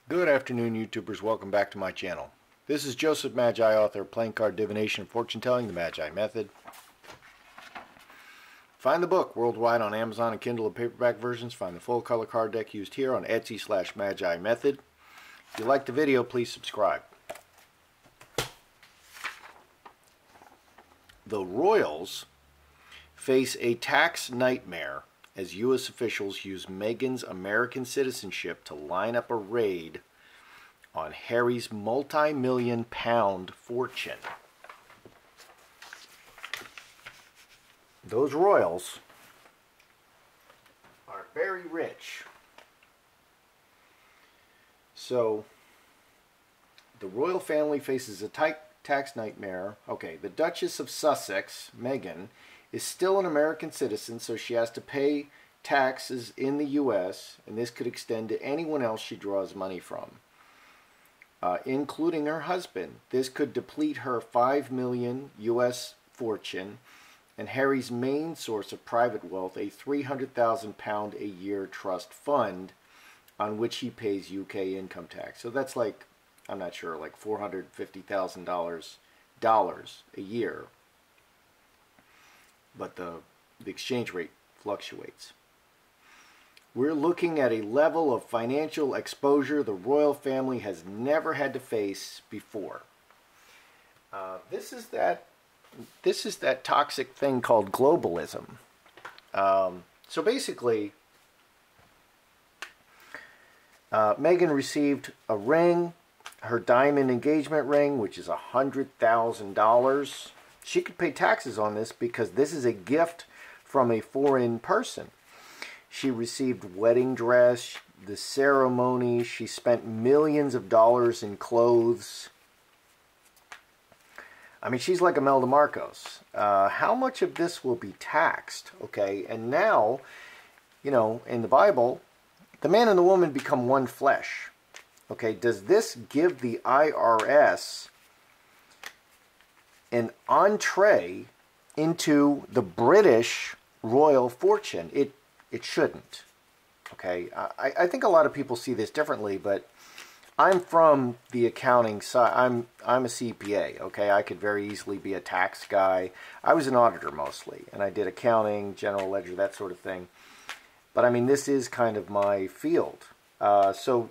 Good afternoon, YouTubers. Welcome back to my channel. This is Joseph Magi, author of Playing Card Divination and Fortune Telling, the Magi Method. Find the book worldwide on Amazon and Kindle and paperback versions. Find the full color card deck used here on Etsy/Magi Method. If you liked the video, please subscribe. The royals face a tax nightmare as U.S. officials use Meghan's American citizenship to line up a raid on Harry's multi-million pound fortune. Those royals are very rich. So, the royal family faces a tax nightmare. Okay, the Duchess of Sussex, Meghan, is still an American citizen, so she has to pay taxes in the U.S., and this could extend to anyone else she draws money from, including her husband. This could deplete her $5 million U.S. fortune and Harry's main source of private wealth, a £300,000 a year trust fund on which he pays UK income tax. So that's like, I'm not sure, like $450,000 a year. But the exchange rate fluctuates. We're looking at a level of financial exposure the royal family has never had to face before. This is that toxic thing called globalism. So basically, Meghan received a ring, her diamond engagement ring, which is $100,000. She could pay taxes on this because this is a gift from a foreign person. She received wedding dress, the ceremony. She spent millions of dollars in clothes. I mean, she's like Imelda Marcos. How much of this will be taxed? Okay, and now, you know, in the Bible, the man and the woman become one flesh. Okay, does this give the IRS an entree into the British royal fortune? It shouldn't. Okay, I think a lot of people see this differently, but I'm from the accounting side. I'm a CPA. Okay, I could very easily be a tax guy. I was an auditor mostly, and I did accounting, general ledger, that sort of thing. But I mean, this is kind of my field. So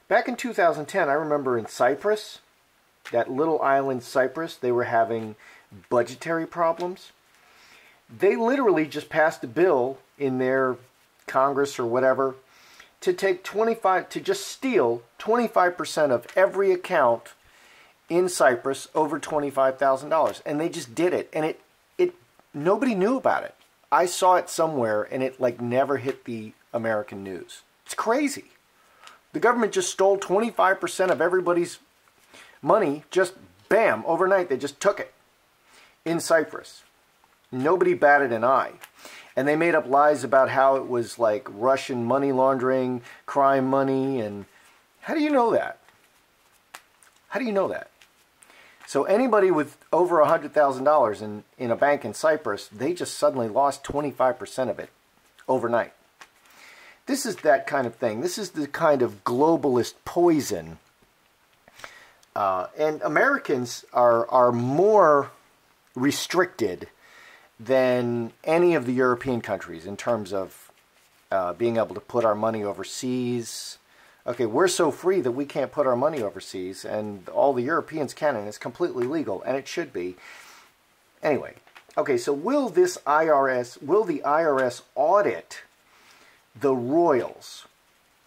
back in 2010, I remember in Cyprus, that little island Cyprus, they were having budgetary problems. They literally just passed a bill in their Congress or whatever to take to just steal 25% of every account in Cyprus over $25,000. And they just did it. And nobody knew about it. I saw it somewhere and it like never hit the American news. It's crazy. The government just stole 25% of everybody's money, just bam, overnight. They just took it in Cyprus. Nobody batted an eye. And they made up lies about how it was like Russian money laundering, crime money, and how do you know that? How do you know that? So anybody with over $100,000 in a bank in Cyprus, they just suddenly lost 25% of it overnight. This is that kind of thing. This is the kind of globalist poison. And Americans are more restricted than any of the European countries in terms of being able to put our money overseas. Okay, we're so free that we can't put our money overseas, and all the Europeans can, and it's completely legal, and it should be. Anyway, okay, so will the IRS audit the royals?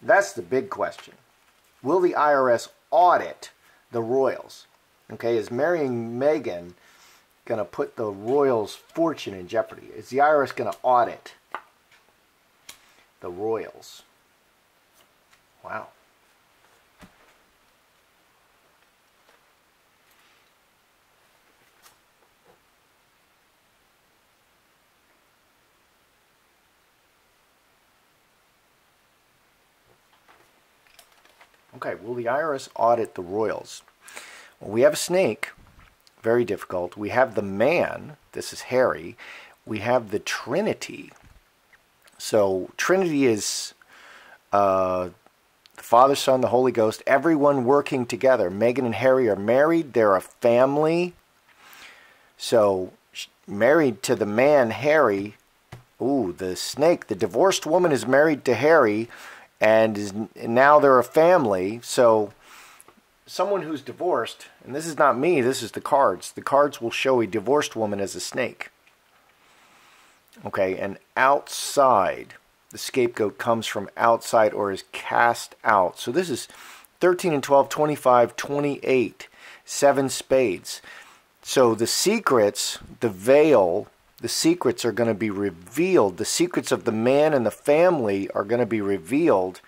That's the big question. Will the IRS audit the royals? Okay, is marrying Meghan going to put the royals' fortune in jeopardy? Is the IRS going to audit the royals? Wow. Okay, will the IRS audit the royals? Well, we have a snake. Very difficult. We have the man. This is Harry. We have the Trinity. So Trinity is The Father, Son, the Holy Ghost, everyone working together. Meghan and Harry are married. They're a family. So, married to the man, Harry. Ooh, the snake. The divorced woman is married to Harry, and now they're a family. So, someone who's divorced, and this is not me, this is the cards. The cards will show a divorced woman as a snake. Okay, and outside, the scapegoat comes from outside or is cast out. So this is 13 and 12, 25, 28, 7 spades. So the secrets, the veil, the secrets are going to be revealed. The secrets of the man and the family are going to be revealed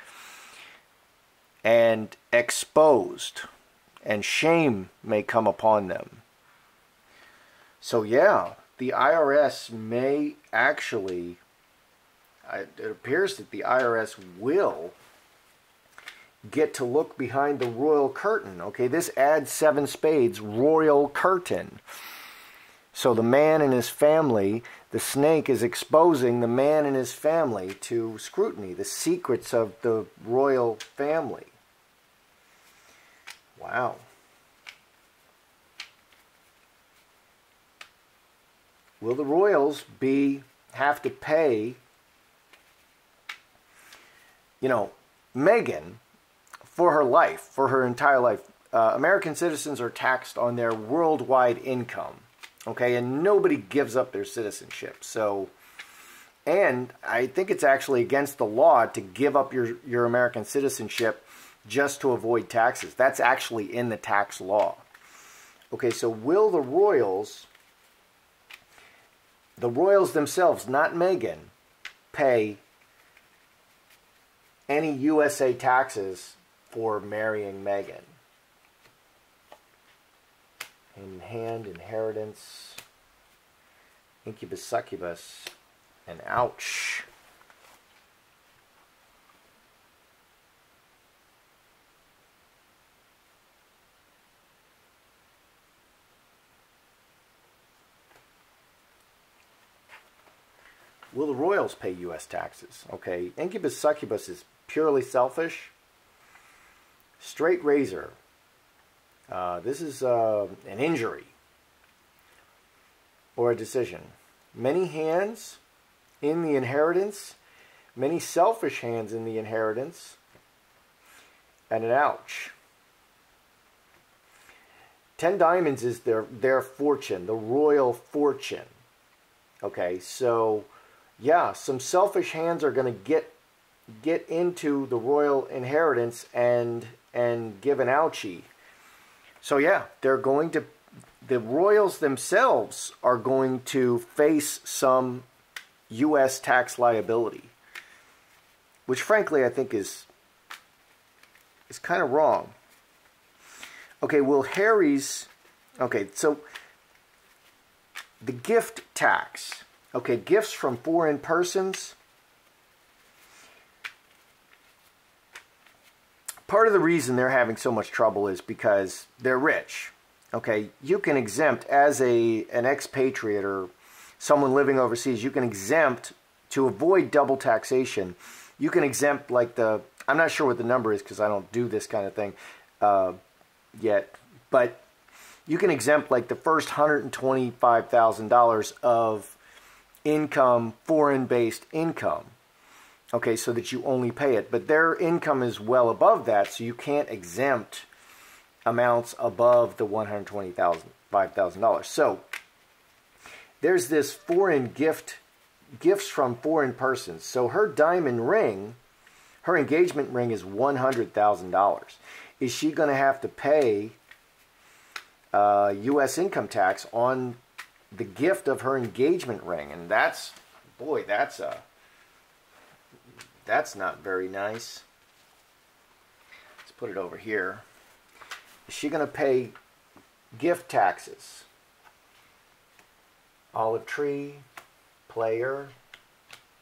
and exposed. And shame may come upon them. So yeah, the IRS may actually, it appears that the IRS will get to look behind the royal curtain. Okay, this adds 7 spades, royal curtain. So the man and his family, the snake is exposing the man and his family to scrutiny, the secrets of the royal family. Wow. Will the royals have to pay, Meghan, for her life, for her entire life? American citizens are taxed on their worldwide income, okay? And nobody gives up their citizenship. So, and I think it's actually against the law to give up your American citizenship just to avoid taxes. That's actually in the tax law. Okay, so will the royals themselves, not Meghan, pay any USA taxes for marrying Meghan? In hand, inheritance, incubus, succubus, and ouch. Will the royals pay U.S. taxes? Okay, incubus, succubus is purely selfish. Straight razor. This is an injury or a decision. Many hands in the inheritance, many selfish hands in the inheritance, and an ouch. 10 diamonds is their fortune, the royal fortune. Okay, so yeah, some selfish hands are going to get into the royal inheritance and give an ouchie. So yeah, the royals themselves are going to face some U.S. tax liability, which frankly I think is kind of wrong. Okay, well so the gift tax. Okay, gifts from foreign persons. Part of the reason they're having so much trouble is because they're rich. Okay, you can exempt as an expatriate or someone living overseas, you can exempt to avoid double taxation. You can exempt like I'm not sure what the number is because I don't do this kind of thing yet, but you can exempt like the first $125,000 of income, foreign-based income, okay, so that you only pay it. But their income is well above that, so you can't exempt amounts above the $125,000. So there's this foreign gifts from foreign persons. So her diamond ring, her engagement ring is $100,000. Is she going to have to pay U.S. income tax on the gift of her engagement ring? And that's not very nice. Let's put it over here. Is she going to pay gift taxes? Olive tree, player,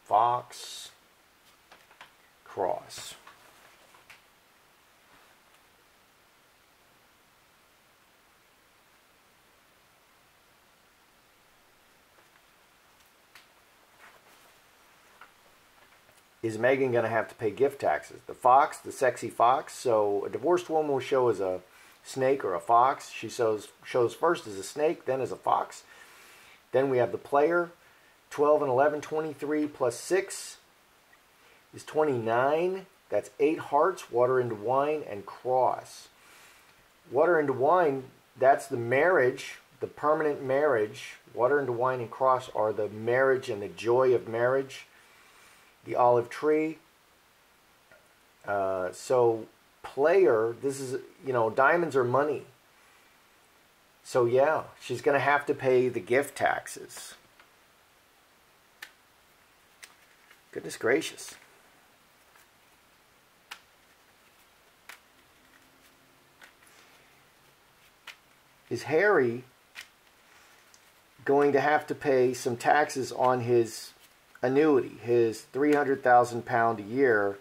fox, cross. is Meghan going to have to pay gift taxes? The fox, the sexy fox. So a divorced woman will show as a snake or a fox. She shows first as a snake, then as a fox. Then we have the player. 12 and 11, 23 plus 6 is 29. That's 8 hearts, water into wine, and cross. Water into wine, that's the marriage, the permanent marriage. Water into wine and cross are the marriage and the joy of marriage. The olive tree. So player, this is, diamonds are money. So yeah, she's going to have to pay the gift taxes. Goodness gracious. Is Harry going to have to pay some taxes on his annuity, his £300,000 a year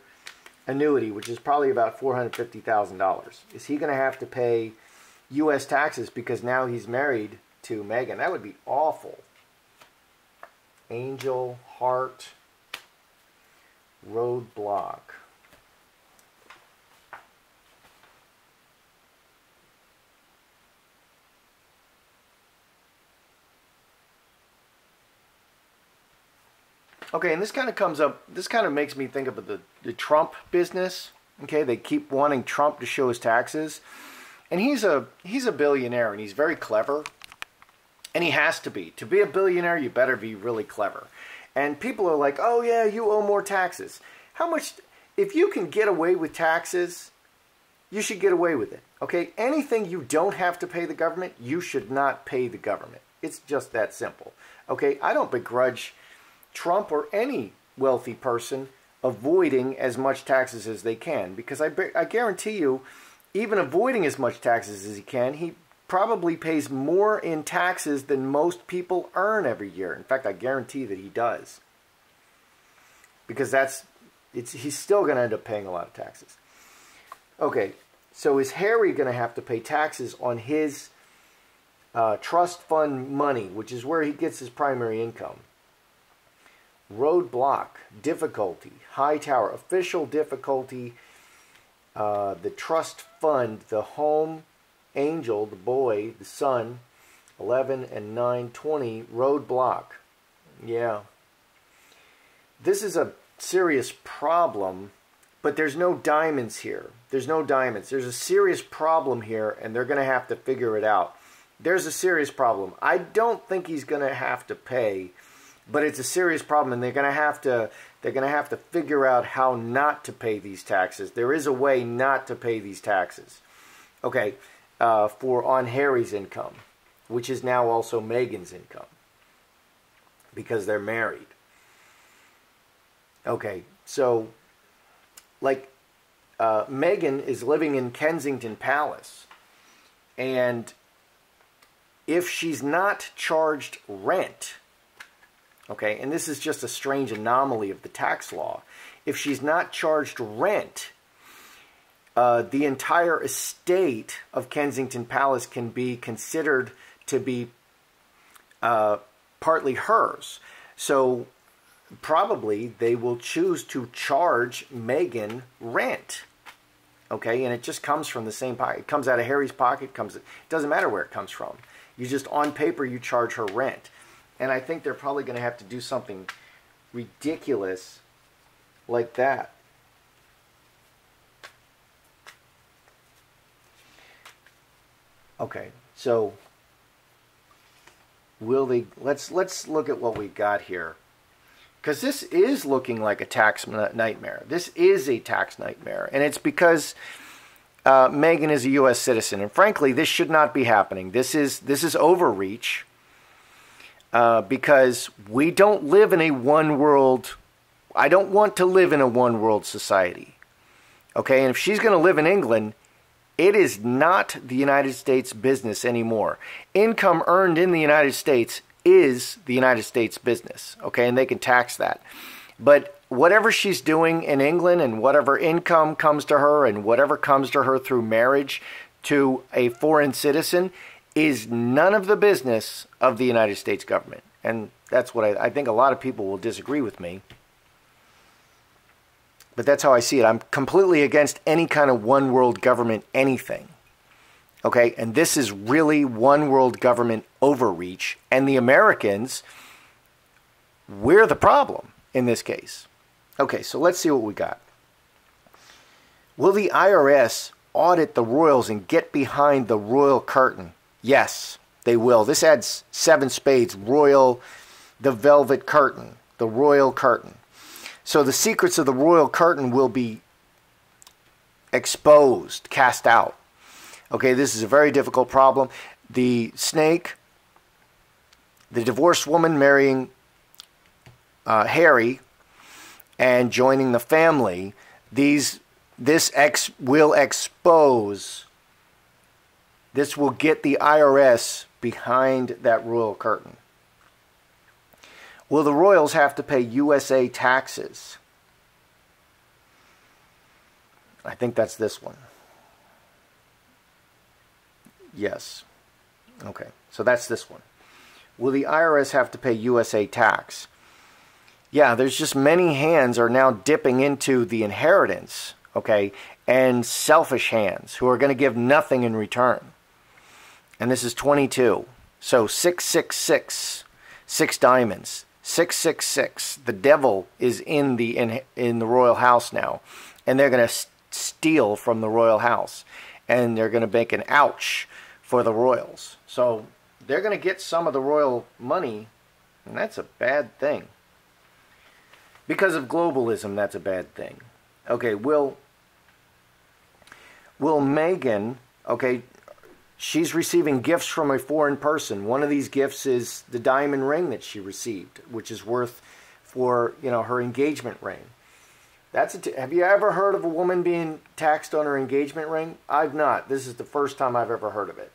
annuity, which is probably about $450,000? Is he going to have to pay U.S. taxes because now he's married to Meghan? That would be awful. Angel, heart, roadblock. Okay, and this kind of comes up, this kind of makes me think of the Trump business. Okay, they keep wanting Trump to show his taxes. And he's a billionaire, and he's very clever. And he has to be. To be a billionaire, you better be really clever. And people are like, oh yeah, you owe more taxes. How much, if you can get away with taxes, you should get away with it. Okay, anything you don't have to pay the government, you should not pay the government. It's just that simple. Okay, I don't begrudge Trump or any wealthy person avoiding as much taxes as they can, because I guarantee you, even avoiding as much taxes as he can, he probably pays more in taxes than most people earn every year. In fact, I guarantee that he does, because he's still going to end up paying a lot of taxes. Okay, so is Harry going to have to pay taxes on his trust fund money, which is where he gets his primary income? Roadblock, difficulty, high tower, official difficulty, the trust fund, the home, angel, the boy, the son, 11 and 9, 20, roadblock. Yeah. This is a serious problem, but there's no diamonds here. There's no diamonds. There's a serious problem here, and they're going to have to figure it out. There's a serious problem. I don't think he's going to have to pay, but it's a serious problem, and they're going to have to figure out how not to pay these taxes. There is a way not to pay these taxes. Okay, on Harry's income, which is now also Meghan's income, because they're married. Okay, so like Meghan is living in Kensington Palace, and if she's not charged rent, okay, and this is just a strange anomaly of the tax law. If she's not charged rent, the entire estate of Kensington Palace can be considered to be partly hers. So probably they will choose to charge Meghan rent. Okay, and it just comes from the same pocket. It comes out of Harry's pocket. It doesn't matter where it comes from. You just, on paper, you charge her rent. And I think they're probably going to have to do something ridiculous like that. Okay, so will they? Let's look at what we got here, because this is looking like a tax nightmare. This is a tax nightmare, and it's because Meghan is a U.S. citizen, and frankly, this should not be happening. This is overreach. Because we don't live in a one world. I don't want to live in a one world society. Okay, and if she's going to live in England, it is not the United States business anymore. Income earned in the United States is the United States business. Okay, and they can tax that. But whatever she's doing in England, and whatever income comes to her, and whatever comes to her through marriage to a foreign citizen, is none of the business of the United States government. And that's what I think a lot of people will disagree with me. But that's how I see it. I'm completely against any kind of one world government anything. Okay, and this is really one world government overreach. And the Americans, we're the problem in this case. Okay, so let's see what we got. Will the IRS audit the royals and get behind the royal curtain? Yes, they will. This adds 7 spades. Royal, the velvet curtain, the royal curtain. So the secrets of the royal curtain will be exposed, cast out. Okay, this is a very difficult problem. The snake, the divorced woman marrying Harry and joining the family, this will expose, this will get the IRS behind that royal curtain. Will the royals have to pay USA taxes? I think that's this one. Yes. Okay, so that's this one. Will the IRS have to pay USA tax? Yeah, there's just many hands are now dipping into the inheritance, okay, and selfish hands who are going to give nothing in return. And this is 22. So 666, 6 diamonds, 666. The devil is in the royal house now, and they're going to steal from the royal house, and they're going to make an ouch for the royals. So they're going to get some of the royal money, and that's a bad thing. Because of globalism, that's a bad thing. Okay, will Meghan, okay, she's receiving gifts from a foreign person. One of these gifts is the diamond ring that she received, which is worth for, you know, her engagement ring. Have you ever heard of a woman being taxed on her engagement ring? I've not. This is the first time I've ever heard of it.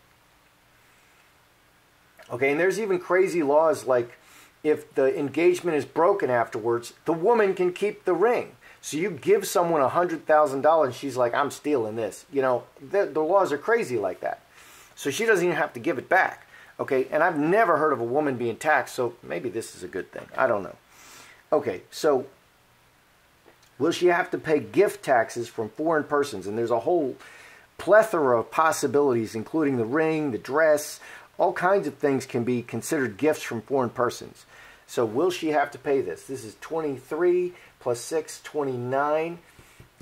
Okay, and there's even crazy laws like if the engagement is broken afterwards, the woman can keep the ring. So you give someone $100,000 and she's like, I'm stealing this. You know, the laws are crazy like that. So she doesn't even have to give it back. Okay, and I've never heard of a woman being taxed, so maybe this is a good thing. I don't know. Okay, so will she have to pay gift taxes from foreign persons? And there's a whole plethora of possibilities, including the ring, the dress, all kinds of things can be considered gifts from foreign persons. So will she have to pay this? This is 23 plus 6, 29,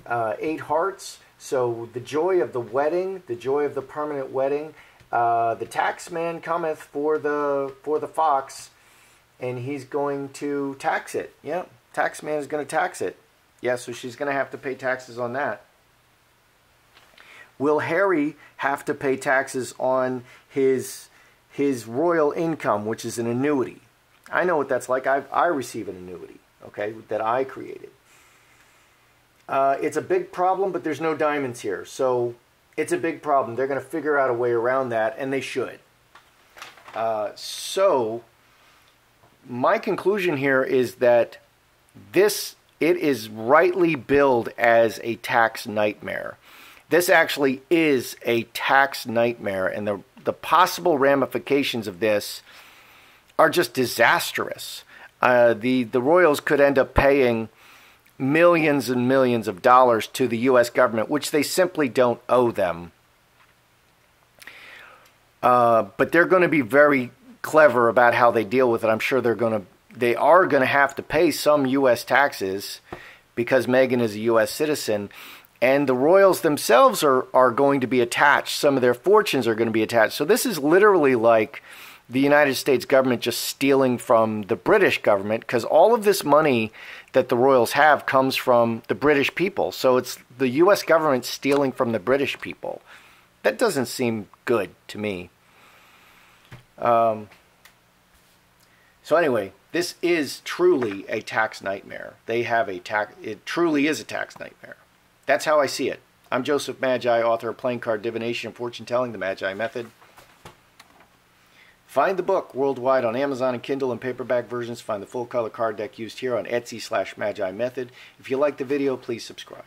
8 hearts. So the joy of the wedding, the joy of the permanent wedding. The tax man cometh for the fox, and he's going to tax it. Yeah, tax man is going to tax it. Yeah, so she's going to have to pay taxes on that. Will Harry have to pay taxes on his royal income, which is an annuity? I know what that's like. I receive an annuity, okay, that I created. It's a big problem, but there's no diamonds here. So it's a big problem. They're going to figure out a way around that, and they should. So my conclusion here is that it is rightly billed as a tax nightmare. This actually is a tax nightmare, and the possible ramifications of this are just disastrous. The royals could end up paying millions and millions of dollars to the U.S. government, which they simply don't owe them. But they're going to be very clever about how they deal with it. I'm sure they are going to have to pay some U.S. taxes because Meghan is a U.S. citizen. And the royals themselves are going to be attached. Some of their fortunes are going to be attached. So this is literally like the United States government just stealing from the British government, because all of this money that the royals have comes from the British people. So it's the U.S. government stealing from the British people. That doesn't seem good to me. So anyway, this is truly a tax nightmare. It truly is a tax nightmare. That's how I see it. I'm Joseph Magi, author of Playing Card Divination and Fortune Telling, The Magi Method. Find the book worldwide on Amazon and Kindle and paperback versions. Find the full color card deck used here on Etsy/Magi Method. If you like the video, please subscribe.